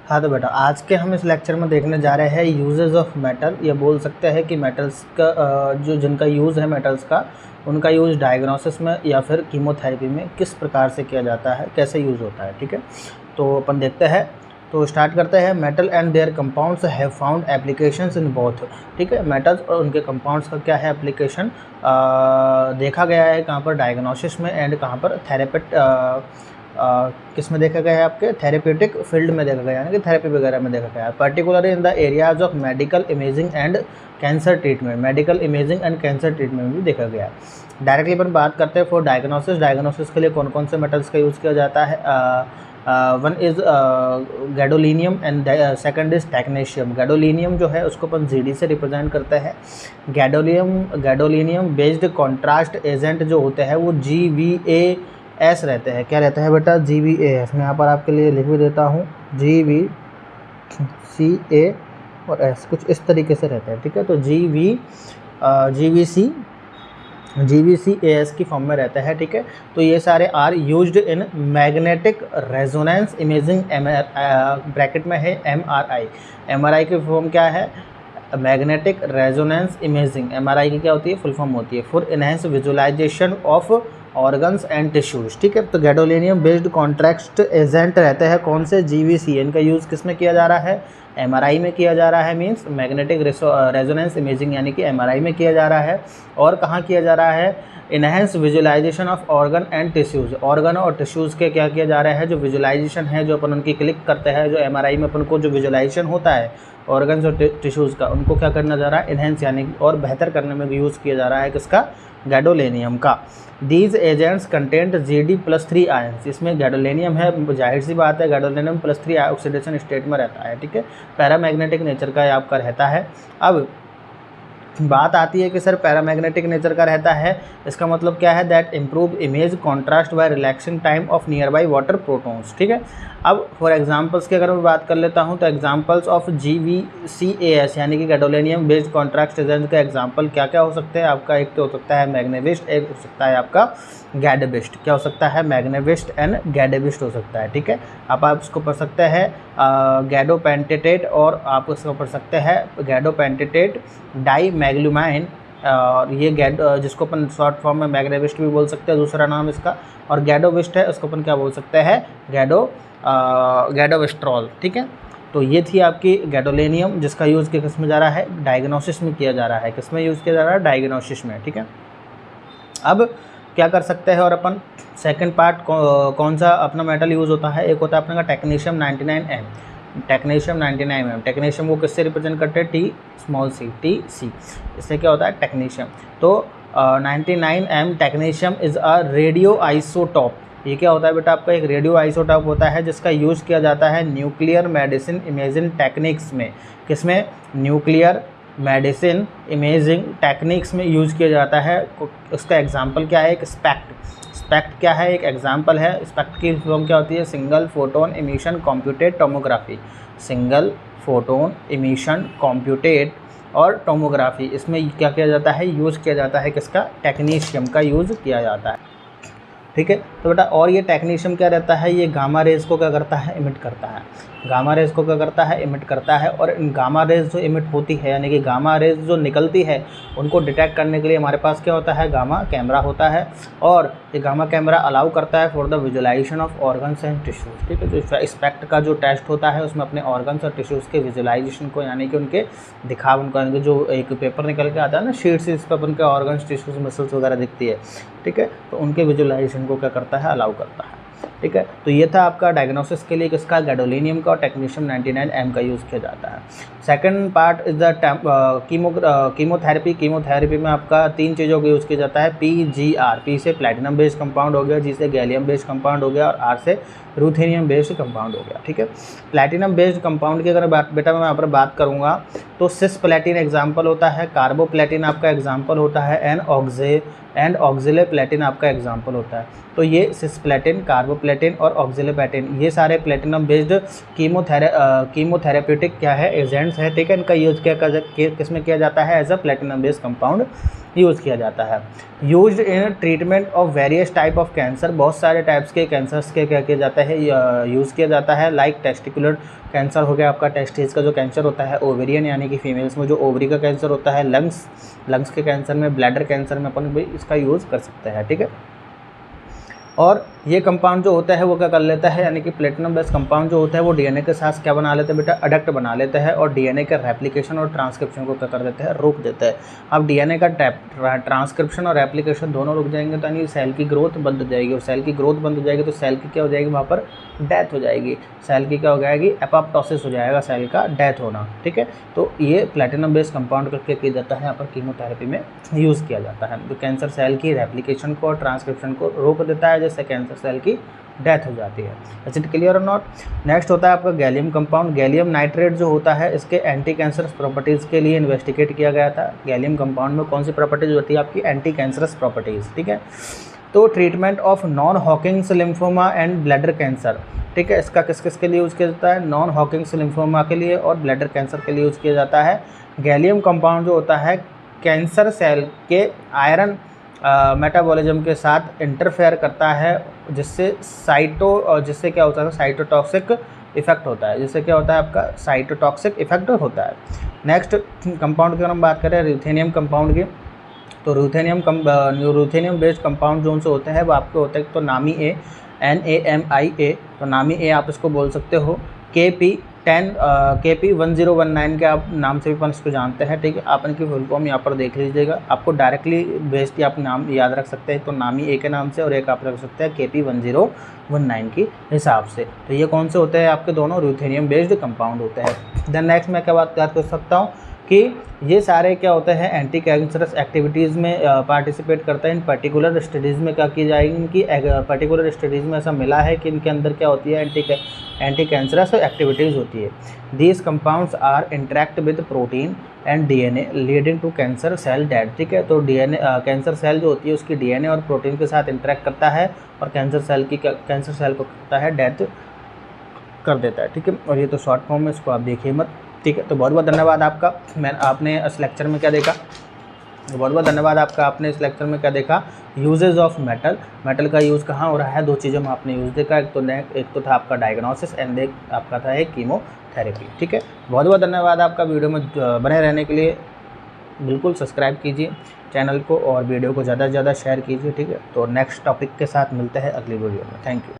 हाँ तो बेटा आज के हम इस लेक्चर में देखने जा रहे हैं यूजेस ऑफ मेटल। ये बोल सकते हैं कि मेटल्स का जो जिनका यूज़ है मेटल्स का, उनका यूज़ डायग्नोसिस में या फिर कीमोथेरेपी में किस प्रकार से किया जाता है, कैसे यूज़ होता है। ठीक है, तो अपन देखते हैं। तो स्टार्ट करते हैं। Metal and there compounds have found applications in both. ठीक है, मेटल्स और उनके कंपाउंड्स का क्या है एप्लीकेशन, देखा गया है कहाँ पर, डायग्नोसिस में एंड कहाँ पर, किस में देखा गया है, आपके थेरेप्यूटिक फील्ड में देखा गया है, यानी कि थेरेपी वगैरह में देखा गया है। Particularly in the areas of medical imaging and cancer treatment, medical imaging and cancer treatment में भी देखा गया है। डायरेक्टली अपन बात करते हैं फॉर डायग्नोसिस। डायग्नोसिस के लिए कौन कौन से मेटल्स का यूज़ किया जाता है। One is gadolinium and second is technetium. Gadolinium जो है उसको अपन GD से रिप्रेजेंट करते हैं। गैडोलिनियम बेस्ड कॉन्ट्रास्ट एजेंट जो होते हैं वो GVAS रहते हैं। क्या रहता है बेटा, GVAS। मैं यहाँ पर आपके लिए लिख भी देता हूँ, GVCA और S, कुछ इस तरीके से रहता है। ठीक है, तो GVCAS की फॉर्म में रहता है। ठीक है, तो ये सारे are used in magnetic resonance imaging, bracket में है MRI। MRI की फॉर्म क्या है, मैग्नेटिक रेजोनेंस इमेजिंग। MRI की क्या होती है, फुल फॉर्म होती है for enhance visualisation of organs and tissues. ठीक है, तो गैडोलिनियम बेस्ड कॉन्ट्रास्ट एजेंट रहते हैं कौन से, GVC। इनका यूज़ किस में किया जा रहा है, MRI में किया जा रहा है, मीन्स मैग्नेटिक रेजोनेंस इमेजिंग, यानी कि MRI में किया जा रहा है। और कहाँ किया जा रहा है, enhance visualisation of organ and tissues. Organ और टिश्यूज़ के क्या किया जा रहा है, जो विजुअलाइजेशन है, जो अपन उनकी क्लिक करते हैं, जो MRI में अपन को जो विजुअलाइजेशन होता है ऑर्गन्स और टिश्यूज़ का, उनको क्या करना जा रहा है, इनहेंस यानी और बेहतर करने में यूज़ किया जा रहा है किसका, गैडोलिनियम का। These agents content GD+3 ions. इसमें गैडोलिनियम है, जाहिर सी बात है गैडोलिनियम +3 ऑक्सीडेशन स्टेट में रहता है। ठीक है, पैरामैग्नेटिक नेचर का आपका रहता है। अब बात आती है कि सर पैरामैग्नेटिक नेचर का रहता है, इसका मतलब क्या है, that improve image contrast by relaxing time of nearby water protons. ठीक है, अब फॉर एग्जांपल्स की अगर मैं बात कर लेता हूं तो एग्जांपल्स ऑफ GVCAS यानी कि गैडोलिनियम बेस्ड कॉन्ट्रास्ट एजेंट का एग्जांपल क्या क्या हो सकते हैं आपका, एक तो हो सकता है मैग्नेविस्ट, एक हो सकता है आपका गैडेविस्ट। क्या हो सकता है, मैग्नेविस्ट एंड गैडेविस्ट हो सकता है। ठीक है, आप इसको पढ़ सकते हैं गैडोपेंटेटेट, और आप इसको पढ़ सकते हैं गैडोपेंटेटेट डाईमैग्लुमाइन, और ये जिसको अपन शॉर्ट फॉर्म में मैग्नेविस्ट भी बोल सकते हैं, दूसरा नाम इसका। और गैडोविस्ट है, उसको अपन क्या बोल सकते हैं, गैडोविस्ट्रॉल। ठीक है, तो ये थी आपकी गैडोलिनियम, जिसका यूज़ किस में जा रहा है, डायग्नोसिस में किया जा रहा है। किस में यूज़ किया जा रहा है, डायग्नोसिस में। ठीक है, अब क्या कर सकते हैं, और अपन सेकंड पार्ट कौन सा अपना मेटल यूज़ होता है, एक होता है अपने का technetium 99M। Technetium 99M, technetium वो किससे रिप्रेजेंट करते हैं, TC। इससे क्या होता है, टेक्नीशियम। तो 99M technetium is a radio isotope. ये क्या होता है बेटा, आपका एक रेडियो आइसोटॉप होता है जिसका यूज़ किया जाता है न्यूक्लियर मेडिसिन इमेजिंग टेक्निक्स में। किसमें, न्यूक्लियर मेडिसिन इमेजिंग टेक्निक्स में यूज़ किया जाता है। उसका एग्जांपल क्या है, एक स्पेक्ट क्या है, एक एग्जांपल है। स्पेक्ट की फॉर्म क्या होती है, single photon emission computed tomography. Single photon emission computed और टोमोग्राफी, इसमें क्या किया जाता है, यूज़ किया जाता है किसका, टेक्नीशियम का यूज़ किया जाता है। ठीक है, तो बेटा और ये टेक्नीशियम क्या रहता है, ये गामा रेज को क्या करता है, इमिट करता है। गामा रेज को क्या करता है, इमिट करता है। और इन गामा रेज जो इमिट होती है, यानी कि गामा रेज जो निकलती है, उनको डिटेक्ट करने के लिए हमारे पास क्या होता है, गामा कैमरा होता है। और ये गामा कैमरा अलाउ करता है for the visualisation of organs and tissues. ठीक है, तो स्पेक्ट का जो टेस्ट होता है उसमें अपने ऑर्गन्स और टिश्यूज़ के विजुअलाइजेशन को, यानी कि उनके दिखाव, उनका जो एक पेपर निकल के आता है ना शीट से, इस पर अपन के ऑर्गन्स, टिश्यूज़, मसल्स वगैरह दिखती है। ठीक है, तो उनके विजुअलाइजेशन को क्या करता है, अलाउ करता है। ठीक है, तो ये था आपका डायग्नोसिस के लिए किसका, गैडोलिनियम का, और टेक्नीशियम 99M का यूज़ किया जाता है। Second part is the chemotherapy. Chemotherapy में आपका 3 चीज़ों का यूज़ किया जाता है। PGR, P से प्लैटिनम बेस्ड कंपाउंड हो गया, G से गैलियम बेस्ड कंपाउंड हो गया, और R से रूथेनियम बेस्ड कंपाउंड हो गया। ठीक है, प्लैटिनम बेस्ड कंपाउंड की अगर बेटा मैं यहाँ पर बात करूँगा तो सिस प्लेटिन एग्जाम्पल होता है, कार्बोप्लेटिन आपका एग्जाम्पल होता है, एंड ऑक्सिले प्लेटिन आपका एग्जाम्पल होता है। तो ये सिस्प्लेटिन, कार्बोप्लेटिन और ऑक्सिलोप्लेटिन, ये सारे प्लेटिनम बेस्ड कीमोथेरेप्यूटिक क्या है, एजेंट्स है। ठीक है, इनका यूज किस में किया जाता है, as a platinum based compound use किया जाता है। Used in treatment of various type of cancer, बहुत सारे टाइप्स के कैंसर्स के क्या किया जाता है, यूज़ किया जाता है। लाइक टेस्टिकुलर कैंसर हो गया आपका, टेस्टिस का जो कैंसर होता है, ओवेरियन यानी कि फीमेल्स में जो ओवरी का कैंसर होता है, लंग्स के कैंसर में, ब्लैडर कैंसर में अपन भी इसका यूज़ कर सकते हैं, ठीक है। और ये कंपाउंड जो होता है वो क्या कर लेता है, यानी कि प्लेटिनम बेस्ड कंपाउंड जो होता है वो डीएनए के साथ क्या बना लेते हैं बेटा, अडक्ट बना लेते हैं और डीएनए का रेप्लिकेशन और ट्रांसक्रिप्शन को क्या कर देते हैं, रोक देते हैं। अब डीएनए का ट्रांसक्रिप्शन और रेप्लिकेशन दोनों रुक जाएंगे तो यानी सेल की ग्रोथ बंद हो जाएगी, और सेल की ग्रोथ बंद हो जाएगी तो सेल की क्या हो जाएगी, वहाँ पर डेथ हो जाएगी। सेल की क्या हो जाएगी, एपोप्टोसिस हो जाएगा, सेल का डेथ होना, ठीक है। तो ये प्लेटिनम बेस्ड कंपाउंड करके किया जाता है, यहाँ पर कीमोथेरेपी में यूज़ किया जाता है। तो कैंसर सेल की रेप्लिकेशन को और ट्रांसक्रिप्शन को रोक देता है, जिससे कैंसर सेल की डेथ हो जाती है। इज इट क्लियर और नॉट। नेक्स्ट होता है आपका गैलियम कंपाउंड। गैलियम नाइट्रेट जो होता है इसके एंटी कैंसरस प्रॉपर्टीज़ के लिए इन्वेस्टिगेट किया गया था। गैलियम कंपाउंड में कौन सी प्रॉपर्टीज होती है आपकी, एंटी कैंसरस प्रॉपर्टीज़, ठीक है। तो treatment of non Hodgkin's lymphoma and bladder cancer, ठीक है, इसका किस किस के लिए यूज़ किया जाता है, नॉन हॉकिंग्स लिम्फोमा के लिए और ब्लैडर कैंसर के लिए यूज़ किया जाता है। गैलियम कंपाउंड जो होता है कैंसर सेल के आयरन मेटाबॉलिज्म के साथ इंटरफेयर करता है, जिससे जिससे क्या होता है, साइटोटॉक्सिक इफेक्ट होता है, जिससे क्या होता है आपका साइटोटॉक्सिक इफेक्ट होता है। नेक्स्ट कंपाउंड की हम बात करें रूथेनियम कंपाउंड की, तो रूथेनियम बेस्ड कंपाउंड जो उनसे होते हैं वो आपके होते हैं तो नामी ए, NAMI, तो नामी ए आप इसको बोल सकते हो। KP1019 के आप नाम से भी अपन इसको जानते हैं, ठीक है। आप इनकी फुल फॉर्म यहाँ पर देख लीजिएगा, आपको डायरेक्टली बेस्ड आप नाम याद रख सकते हैं, तो नामी ए के नाम से, और एक आप रख सकते हैं KP1019 की हिसाब से। तो ये कौन से होते हैं आपके, दोनों रूथेनियम बेस्ड कंपाउंड होते हैं। देन नेक्स्ट मैं क्या बात कर सकता हूँ कि ये सारे क्या होते हैं, एंटी कैंसरस एक्टिविटीज़ में पार्टिसिपेट करते हैं। इन पर्टिकुलर स्टडीज़ में क्या की जाएगी, इनकी पर्टिकुलर स्टडीज़ में ऐसा मिला है कि इनके अंदर क्या होती है, एंटी कैंसरस एक्टिविटीज़ होती है। These compounds are interact with protein and DNA leading to cancer cell death, ठीक है। तो डीएनए कैंसर सेल जो होती है उसकी डीएनए और प्रोटीन के साथ इंटरेक्ट करता है और कैंसर सेल को करता है डेथ कर देता है, ठीक है। और ये तो शॉर्ट फॉर्म में, इसको आप देखिए मत, ठीक है। तो बहुत बहुत धन्यवाद आपका। आपने इस लेक्चर में क्या देखा, बहुत बहुत धन्यवाद आपका। आपने इस लेक्चर में क्या देखा, यूजेज ऑफ मेटल का यूज़ कहाँ हो रहा है, दो चीज़ों में आपने यूज़ देखा, एक तो था आपका डायग्नोसिस एंड एक आपका था एक कीमोथेरेपी, ठीक है। बहुत बहुत धन्यवाद आपका। वीडियो में बने रहने के लिए बिल्कुल सब्सक्राइब कीजिए चैनल को और वीडियो को ज़्यादा से ज़्यादा शेयर कीजिए, ठीक है। तो नेक्स्ट टॉपिक के साथ मिलते हैं अगली वीडियो में। Thank you.